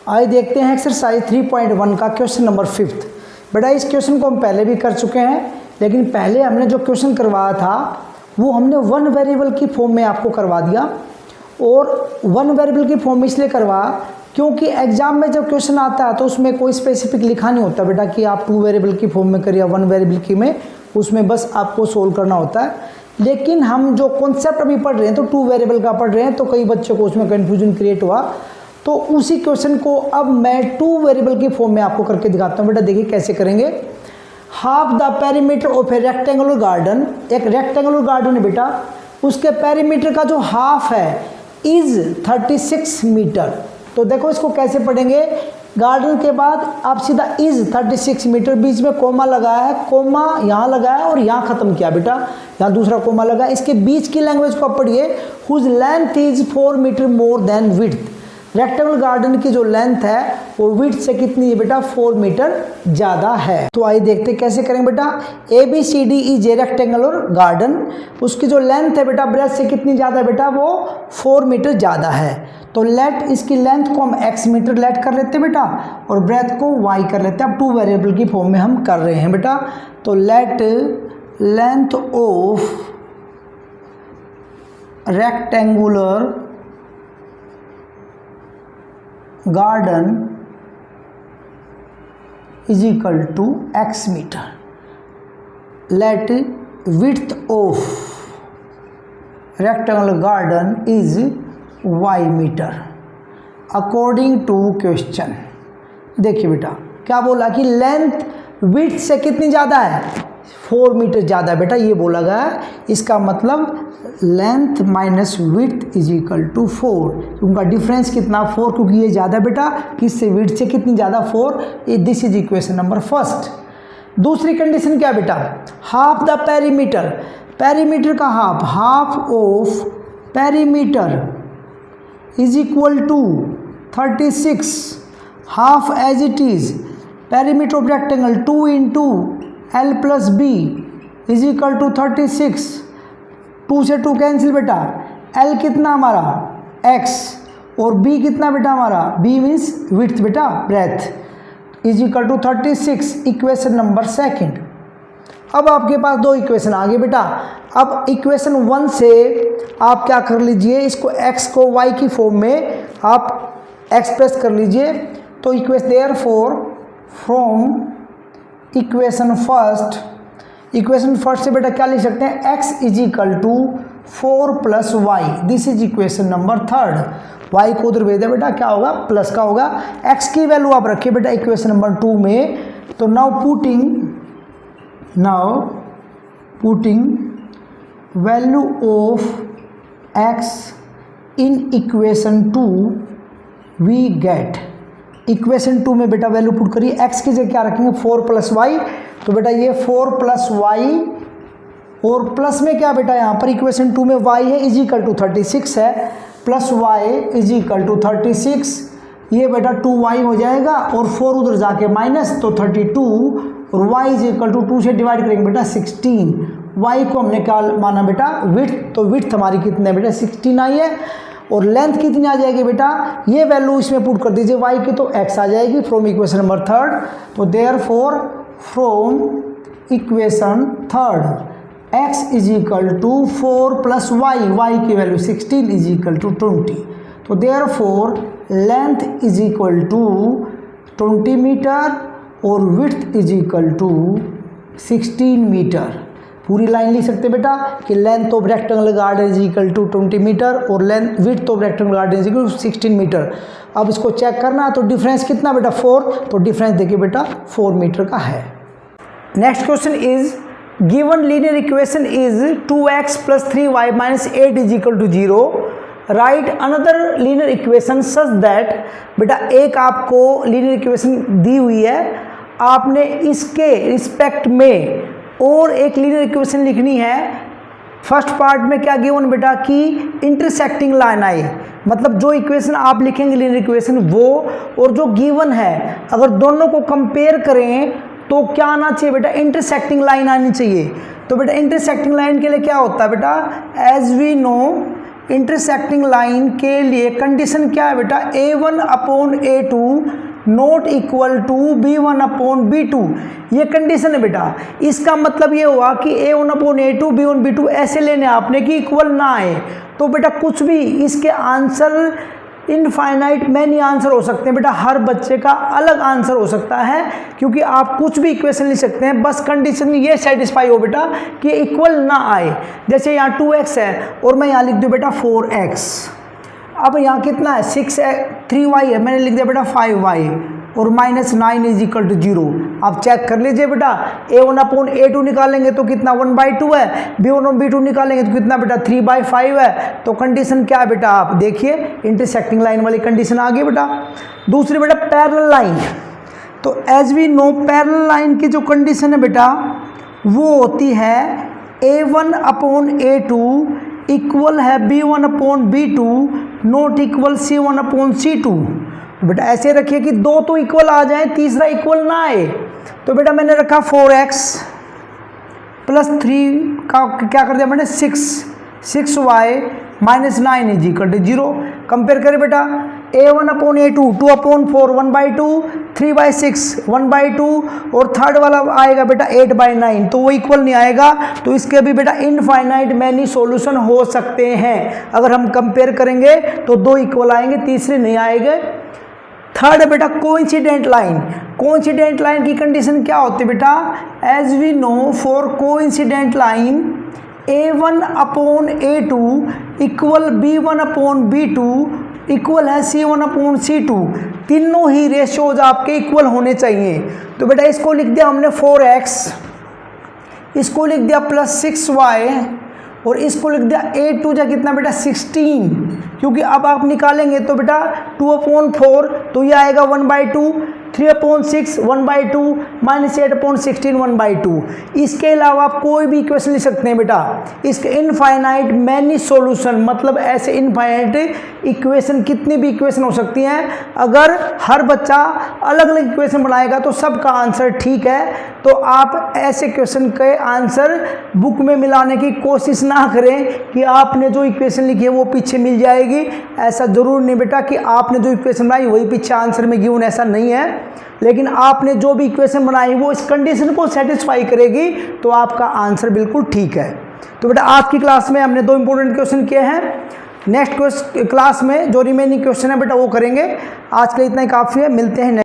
आइए देखते हैं एक्सरसाइज 3.1 का क्वेश्चन नंबर 5। बेटा इस क्वेश्चन को हम पहले भी कर चुके हैं, लेकिन पहले हमने जो क्वेश्चन करवाया था वो हमने वन वेरिएबल की फॉर्म में आपको करवा दिया। और वन वेरिएबल की फॉर्म में इसलिए करवाया क्योंकि एग्जाम में जब क्वेश्चन आता है तो उसमें कोई स्पेसिफिक लिखा नहीं होता बेटा कि आप टू वेरिएबल की फॉर्म में करिए, वन वेरिएबल की में, उसमें बस आपको सोल्व करना होता है। लेकिन हम जो कॉन्सेप्ट अभी पढ़ रहे हैं तो टू वेरिएबल का पढ़ रहे हैं, तो कई बच्चों को उसमें कन्फ्यूजन क्रिएट हुआ। तो उसी क्वेश्चन को अब मैं टू वेरिएबल की फॉर्म में आपको करके दिखाता हूँ। बेटा देखिए कैसे करेंगे। Half the perimeter of A rectangular garden, एक रेक्टेंगुलर गार्डन है बेटा, उसके पेरीमीटर का जो हाफ है इज 36 मीटर। तो देखो इसको कैसे पढ़ेंगे। गार्डन के बाद आप सीधा इज 36 मीटर, बीच में कोमा लगाया है, कोमा यहाँ लगाया और यहाँ खत्म किया बेटा, यहाँ दूसरा कोमा लगा। इसके बीच की लैंग्वेज को आप पढ़िए, whose length is 4 metre more than width. Rectangular garden की जो लेंथ है वो विड्थ से कितनी है बेटा, 4 मीटर ज़्यादा है। तो आइए देखते कैसे करेंगे बेटा। ABCD is a rectangular garden, उसकी जो लेंथ है बेटा ब्रेथ से कितनी ज़्यादा है बेटा, वो 4 मीटर ज़्यादा है। तो लेट इसकी लेंथ को हम x मीटर लेट कर लेते हैं बेटा और ब्रेथ को y कर लेते हैं। अब टू वेरिएबल की फॉर्म में हम कर रहे हैं बेटा। तो let length of rectangular garden is equal to x metre, let width of rectangular garden is y metre according to question. देखिए बेटा क्या बोला कि लेंथ विड्थ से कितनी ज़्यादा है, 4 मीटर ज़्यादा है बेटा, ये बोला गया है। इसका मतलब length minus width is equal to 4। उनका डिफरेंस कितना, 4, क्योंकि ये ज़्यादा बेटा किससे, विड्थ से कितनी ज़्यादा, 4। This is equation number first. दूसरी कंडीशन क्या बेटा, हाफ द पेरीमीटर, पेरीमीटर का half of perimeter is equal to 36, half as it is perimeter of rectangle 2 into L plus B is equal to 36। 2 से 2 cancel बेटा, L कितना हमारा x और b कितना बेटा हमारा, b मीन्स विड्थ बेटा, breadth is equal to 36। Equation number second. अब आपके पास दो इक्वेशन आ गए बेटा। अब इक्वेशन 1 से आप क्या कर लीजिए, इसको x को y की फॉर्म में आप एक्सप्रेस कर लीजिए। तो equation therefore from equation first से बेटा क्या लिख सकते हैं, x is equal to 4 plus y, this is equation number third. y को उधर भेज दे बेटा, क्या होगा, प्लस का होगा। x की वैल्यू आप रखिए बेटा इक्वेशन नंबर 2 में। तो now putting value of x in equation 2 we get, equation 2 में बेटा वैल्यू पुट करिए, x की जगह क्या रखेंगे, 4 प्लस वाई। तो बेटा ये 4 प्लस वाई और प्लस में क्या बेटा, यहाँ पर इक्वेशन 2 में y है इज इक्वल टू 36 है, plus y is equal to 36। ये बेटा 2y हो जाएगा और 4 उधर जाके माइनस, तो 32 और y इज इक्वल टू 2 से डिवाइड करेंगे बेटा 16। y को हमने क्या माना बेटा, विड्थ, तो विड्थ हमारी कितनी है बेटा, 16 आई है। और लेंथ कितनी आ जाएगी बेटा, ये वैल्यू इसमें पुट कर दीजिए y की, तो x आ जाएगी फ्रॉम इक्वेशन नंबर थर्ड। तो therefore from equation third x is equal to 4 plus y की वैल्यू 16 इज इक्वल टू 20। तो therefore length is equal to 20 metre और width is equal to 16 metre. पूरी line लिख सकते बेटा कि length of rectangular garden is equal to 20 metre और length width of rectangular garden is equal to 16 metre. अब इसको चेक करना, तो डिफरेंस कितना बेटा, 4। तो डिफरेंस देखिए बेटा 4 मीटर का है। Next question is given linear equation is 2x plus 3y minus 8 is equal to 0। Right another linear equation such that, बेटा एक आपको लीनियर इक्वेशन दी हुई है, आपने इसके रिस्पेक्ट में और एक लीनियर इक्वेशन लिखनी है। फर्स्ट पार्ट में क्या गिवन बेटा कि इंटरसेक्टिंग लाइन आई, मतलब जो इक्वेशन आप लिखेंगे लीनियर इक्वेशन वो और जो गिवन है, अगर दोनों को कंपेयर करें तो क्या आना चाहिए बेटा, इंटरसेक्टिंग लाइन आनी चाहिए। तो बेटा इंटरसेक्टिंग लाइन के लिए क्या होता है बेटा, as we know intersecting line के लिए कंडीशन क्या है बेटा, A1/A2 not equal to B1/B2, ये कंडीशन है बेटा। इसका मतलब ये हुआ कि A1/A2 B1/B2 ऐसे लेने आपने कि इक्वल ना आए। तो बेटा कुछ भी इसके आंसर इनफाइनाइट मैनी आंसर हो सकते हैं बेटा, हर बच्चे का अलग आंसर हो सकता है, क्योंकि आप कुछ भी इक्वेशन लिख सकते हैं, बस कंडीशन ये सेटिस्फाई हो बेटा कि इक्वल ना आए। जैसे यहाँ 2x है और मैं यहाँ लिख दूँ बेटा 4x, अब यहाँ कितना है 3y है, मैंने लिख दिया बेटा 5y और -9 इज इक्वल टू 0। आप चेक कर लीजिए बेटा, A1/A2 निकालेंगे तो कितना 1/2 है, B1/B2 निकालेंगे तो कितना बेटा 3/5 है। तो कंडीशन क्या है बेटा, आप देखिए इंटरसेक्टिंग लाइन वाली कंडीशन आ गई बेटा। दूसरी बेटा पैरेलल लाइन, तो as we know parallel line की जो कंडीशन है बेटा वो होती है A1/A2 इक्वल है B1/B2 नॉट इक्वल C1/C2। बेटा ऐसे रखिए कि दो तो इक्वल आ जाए, तीसरा इक्वल ना आए। तो बेटा मैंने रखा 4x प्लस 3 का क्या कर दिया मैंने 6y -9 is equal to 0। Compare करें बेटा A1/A2 2/4 1/2 3/6 1/2 और थर्ड वाला आएगा बेटा 8/9, तो वो इक्वल नहीं आएगा। तो इसके भी बेटा इनफाइनाइट मैनी सॉल्यूशन हो सकते हैं। अगर हम कंपेयर करेंगे तो दो इक्वल आएंगे, तीसरे नहीं आएंगे। थर्ड बेटा कोइंसिडेंट लाइन, कोइंसिडेंट लाइन की कंडीशन क्या होती है बेटा, as we know for coincident line A1/A2 equal B1/B2 equal है C1/C2, तीनों ही रेशियोज आपके इक्वल होने चाहिए। तो बेटा इसको लिख दिया हमने 4x, इसको लिख दिया प्लस 6y और इसको लिख दिया 8 जा कितना बेटा 16, क्योंकि अब आप निकालेंगे तो बेटा 2/4 तो ये आएगा 1/2, 3/6 1/2 -8/16 1/2। इसके अलावा आप कोई भी इक्वेशन लिख सकते हैं बेटा। इसके इनफाइनाइट मैनी सॉल्यूशन, मतलब ऐसे इनफाइनाइट इक्वेशन, कितनी भी इक्वेशन हो सकती हैं। अगर हर बच्चा अलग अलग इक्वेशन बनाएगा तो सबका आंसर ठीक है। तो आप ऐसे क्वेश्चन के आंसर बुक में मिलाने की कोशिश ना करें कि आपने जो इक्वेशन लिखी है वो पीछे मिल जाएगी। ऐसा जरूर नहीं बेटा कि आपने जो इक्वेशन बनाई वही पीछे आंसर में गिवन, ऐसा नहीं है। लेकिन आपने जो भी इक्वेशन बनाई वो इस कंडीशन को सेटिस्फाई करेगी तो आपका आंसर बिल्कुल ठीक है। तो बेटा आज की क्लास में हमने दो इंपॉर्टेंट क्वेश्चन किए हैं। नेक्स्ट क्लास में जो रिमेनिंग क्वेश्चन है बेटा वो करेंगे। आज के लिए इतना ही काफ़ी है, मिलते हैं।